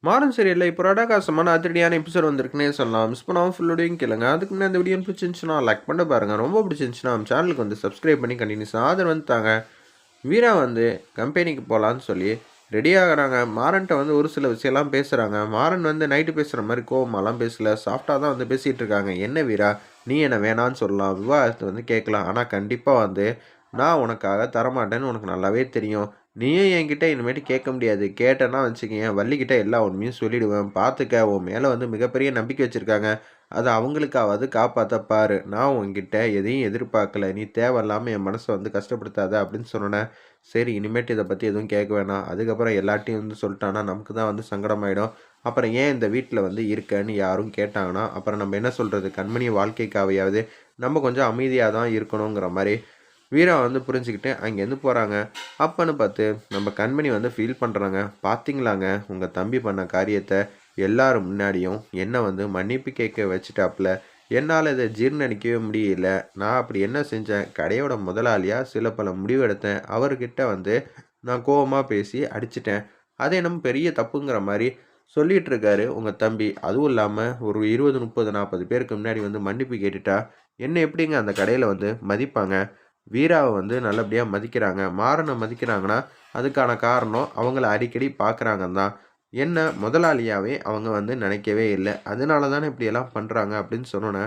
மாறன் சீரியல்ல இப்போ அட்டகாசமான அதிரடியான எபிசோட் வந்திருக்குன்னே சொல்லலாம். மிஸ் பண்ணாம ஃபுல்லோடையும் கேளுங்க. அதுக்கு முன்னாடி இந்த வீடியோ பிடிச்சிருந்துச்சுன்னா லைக் பண்ண பாருங்க. ரொம்ப பிடிச்சிருந்துச்சுன்னா நம்ம சேனலுக்கு வந்து சப்ஸ்கிரைப் பண்ணி கண்டினியூஸ் ஆதரவு வந்து தாங்க. வீரா வந்து கம்பெனிக்கு போகலான்னு சொல்லி ரெடி ஆகுறாங்க. மாறன்ட்ட வந்து ஒரு சில விஷயம்லாம் பேசுகிறாங்க. மாறன் வந்து நைட்டு பேசுகிற மாதிரி கோவமாலாம் பேசல. சாஃப்டாக தான் வந்து பேசிகிட்டு இருக்காங்க. என்ன வீரா, நீ என்ன வேணான்னு சொல்லலாம், விவாதத்தை வந்து கேட்கலாம். ஆனால் கண்டிப்பாக வந்து நான் உனக்காக தரமாட்டேன்னு உனக்கு நல்லாவே தெரியும். நீயும் என்கிட்ட இனிமேட்டு கேட்க முடியாது. கேட்டேன்னா வச்சுக்கயேன், வள்ளிக்கிட்ட எல்லா உண்மையும் சொல்லிடுவேன். பார்த்துக்க, உன் மேலே வந்து மிகப்பெரிய நம்பிக்கை வச்சுருக்காங்க. அதை அவங்களுக்காவது காப்பாற்ற பாரு. நான் உன்கிட்ட எதையும் எதிர்பார்க்கல. நீ தேவையில்லாமல் என் மனசை வந்து கஷ்டப்படுத்தாத அப்படின்னு சொன்னேன். சரி, இனிமேட்டு இதை பற்றி எதுவும் கேட்க வேணாம். அதுக்கப்புறம் எல்லாட்டையும் வந்து சொல்லிட்டானா நமக்கு தான் வந்து சங்கடமாயிடும். அப்புறம் ஏன் இந்த வீட்டில் வந்து இருக்கன்னு யாரும் கேட்டாங்கன்னா அப்புறம் நம்ம என்ன சொல்கிறது? கண்மணி வாழ்க்கைக்காவையாவது நம்ம கொஞ்சம் அமைதியாக தான் இருக்கணுங்கிற மாதிரி வீரா வந்து புரிஞ்சுக்கிட்டு அங்கேருந்து போகிறாங்க. அப்பன்னு பார்த்து நம்ம கண்மணி வந்து ஃபீல் பண்ணுறாங்க. பார்த்தீங்களாங்க, உங்கள் தம்பி பண்ண காரியத்தை எல்லாரும் முன்னாடியும் என்னை வந்து மன்னிப்பு கேட்க வச்சுட்டாப்புல. என்னால் இதை ஜீர்ணிக்கவே முடியல. நான் அப்படி என்ன செஞ்சேன்? கடையோட முதலாளியாக சில பல முடிவு எடுத்தேன். அவர்கிட்ட வந்து நான் கோவமாக பேசி அடிச்சிட்டேன். அது என்னமோ பெரிய தப்புங்கிற மாதிரி சொல்லிட்டு இருக்காரு உங்கள் தம்பி. அதுவும் இல்லாமல் ஒரு 20 30 40 பேருக்கு முன்னாடி வந்து மன்னிப்பு கேட்டுட்டா என்ன எப்படிங்க அந்த கடையில் வந்து மதிப்பாங்க? வீராவை வந்து நல்லபடியாக மதிக்கிறாங்க. மாறனை மதிக்கிறாங்கன்னா அதுக்கான காரணம் அவங்கள அடிக்கடி பார்க்குறாங்கன்னு தான். என்ன முதலாளியாகவே அவங்க வந்து நினைக்கவே இல்லை. அதனால தானே இப்படியெல்லாம் பண்ணுறாங்க அப்படின்னு சொன்னோன்னே,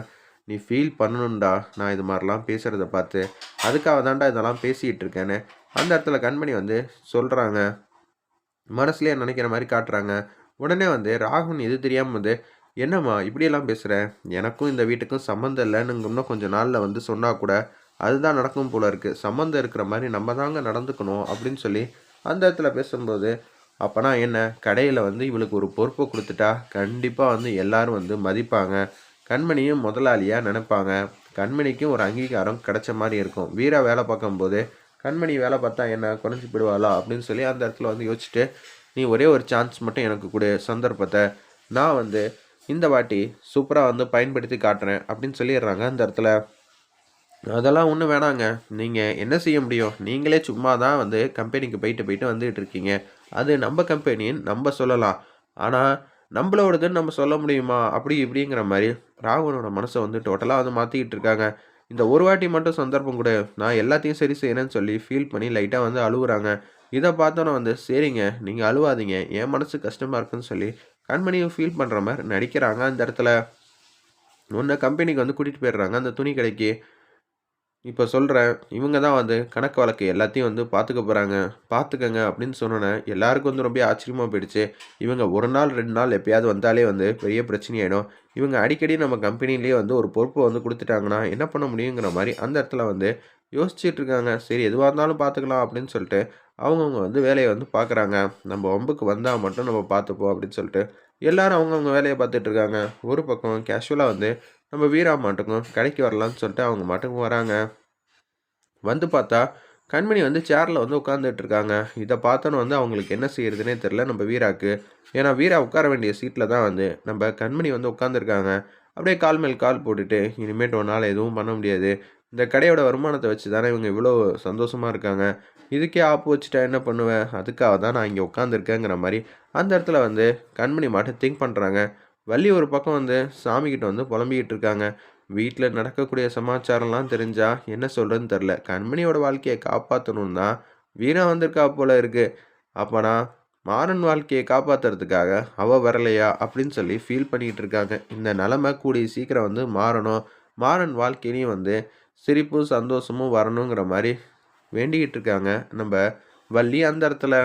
நீ ஃபீல் பண்ணணும்டா நான் இது மாதிரிலாம் பேசுகிறத பார்த்து. அதுக்காக தான்டா இதெல்லாம் பேசிகிட்டு இருக்கேன்னு அந்த இடத்துல கண்மணி வந்து சொல்கிறாங்க. மனசுலேயே நினைக்கிற மாதிரி காட்டுறாங்க. உடனே வந்து ராகுன் எது தெரியாமல் வந்து, என்னம்மா இப்படியெல்லாம் பேசுகிற? எனக்கும் இந்த வீட்டுக்கும் சம்மந்தம் இல்லைன்னு இன்னும் கொஞ்சம் நாளில் வந்து சொன்னால் கூட அதுதான் நடக்கும் போல இருக்குது. சம்மந்தம் இருக்கிற மாதிரி நம்ம தாங்க நடந்துக்கணும் அப்படின்னு சொல்லி அந்த இடத்துல பேசும்போது, அப்போனா என்ன, கடையில் வந்து இவளுக்கு ஒரு பொறுப்பை கொடுத்துட்டா கண்டிப்பாக வந்து எல்லாரும் வந்து மதிப்பாங்க. கண்மணியும் முதலாளியாக நினைப்பாங்க. கண்மணிக்கும் ஒரு அங்கீகாரம் கிடைச்ச மாதிரி இருக்கும். வீரா வேலை பார்க்கும்போது கண்மணி வேலை பார்த்தா என்ன குறைஞ்சி போயிடுவாளா அப்படின்னு சொல்லி அந்த இடத்துல வந்து யோசிச்சுட்டு, நீ ஒரே ஒரு சான்ஸ் மட்டும் எனக்கு கொடு, சந்தர்ப்பத்தை நான் வந்து இந்த வாட்டி சூப்பராக வந்து பயன்படுத்தி காட்டுறேன் அப்படின்னு சொல்லிடுறாங்க அந்த இடத்துல. அதெல்லாம் ஒன்றும் வேணாங்க. நீங்கள் என்ன செய்ய முடியும்? நீங்களே சும்மா தான் வந்து கம்பெனிக்கு போயிட்டு போயிட்டு வந்துகிட்டு இருக்கீங்க. அது நம்ம கம்பெனின்னு நம்ம சொல்லலாம். ஆனால் நம்மளோடதுன்னு நம்ம சொல்ல முடியுமா? அப்படி இப்படிங்கிற மாதிரி ராகுனோட மனசை வந்து டோட்டலாக வந்து மாற்றிக்கிட்டு இருக்காங்க. இந்த ஒரு வாட்டி மட்டும் சந்தர்ப்பம் கொடு, நான் எல்லாத்தையும் சரி செய்கிறேன்னு சொல்லி ஃபீல் பண்ணி லைட்டாக வந்து அழுகுறாங்க. இதை பார்த்தோன்னே வந்து சரிங்க, நீங்கள் அழுவாதீங்க, என் மனசு கஷ்டமாக இருக்குன்னு சொல்லி கண்மணியும் ஃபீல் பண்ணுற மாதிரி நடிக்கிறாங்க. அந்த இடத்துல ஒன்று கம்பெனிக்கு வந்து கூட்டிகிட்டு போயிடுறாங்க அந்த துணி கடைக்கு. இப்போ சொல்கிறேன், இவங்க தான் வந்து கணக்கு வழக்கு எல்லாத்தையும் வந்து பார்த்துக்க போகிறாங்க, பார்த்துக்கங்க அப்படின்னு சொன்னோன்னே எல்லாருக்கும் வந்து ரொம்ப ஆச்சரியமாக போயிடுச்சு. இவங்க ஒரு நாள் 2 நாள் எப்பயாவது வந்தாலே வந்து பெரிய பிரச்சனையாயிடும். இவங்க அடிக்கடி நம்ம கம்பெனிலேயே வந்து ஒரு பொறுப்பை வந்து கொடுத்துட்டாங்கன்னா என்ன பண்ண முடியுங்கிற மாதிரி அந்த இடத்துல வந்து யோசிச்சுட்டு இருக்காங்க. சரி, எதுவாக இருந்தாலும் பார்த்துக்கலாம் அப்படின்னு சொல்லிட்டு அவங்கவுங்க வந்து வேலையை வந்து பார்க்குறாங்க. நம்ம வம்புக்கு வந்தால் மட்டும் நம்ம பார்த்துப்போம் அப்படின்னு சொல்லிட்டு எல்லாரும் அவங்கவுங்க வேலையை பார்த்துட்டு இருக்காங்க. ஒரு பக்கம் கேஷுவலாக வந்து நம்ம வீரா மாட்டுக்கும் கடைக்கு வரலான்னு சொல்லிட்டு அவங்க மாட்டுக்கும் வராங்க. வந்து பார்த்தா கண்மணி வந்து சேரில் வந்து உட்காந்துட்டு இருக்காங்க. இதை பார்த்தோன்னு வந்து அவங்களுக்கு என்ன செய்யறதுனே தெரில நம்ம வீராக்கு. ஏன்னா வீரா உட்கார வேண்டிய சீட்டில் தான் வந்து நம்ம கண்மணி வந்து உட்காந்துருக்காங்க. அப்படியே கால் மேல் கால் போட்டுட்டு, இனிமேட்டு உன்னால் எதுவும் பண்ண முடியாது. இந்த கடையோட வருமானத்தை வச்சு தானே இவங்க இவ்வளோ சந்தோஷமாக இருக்காங்க. இதுக்கே ஆப்பு வச்சுட்டா என்ன பண்ணுவேன்? அதுக்காக தான் நான் இங்கே உட்காந்துருக்கேங்கிற மாதிரி அந்த இடத்துல வந்து கண்மணி மட்டும் திங்க் பண்ணுறாங்க. வள்ளி ஒரு பக்கம் வந்து சாமிக்கிட்ட வந்து புலம்பிக்கிட்டு இருக்காங்க. வீட்டில் நடக்கக்கூடிய சமாச்சாரம்லாம் தெரிஞ்சா என்ன சொல்கிறதுன்னு தெரில. கண்மணியோட வாழ்க்கையை காப்பாற்றணும் தான் வீணா வந்திருக்கா போல இருக்கு. அப்போனா மாறன் வாழ்க்கையை காப்பாற்றுறதுக்காக அவள் வரலையா அப்படின்னு சொல்லி ஃபீல் பண்ணிகிட்டு இருக்காங்க. இந்த நிலமை கூடிய சீக்கிரம் வந்து மாறணும். மாறன் வாழ்க்கையிலையும் வந்து சிரிப்பும் சந்தோஷமும் வரணுங்கிற மாதிரி வேண்டிக்கிட்டு இருக்காங்க நம்ம வள்ளி அந்த இடத்துல.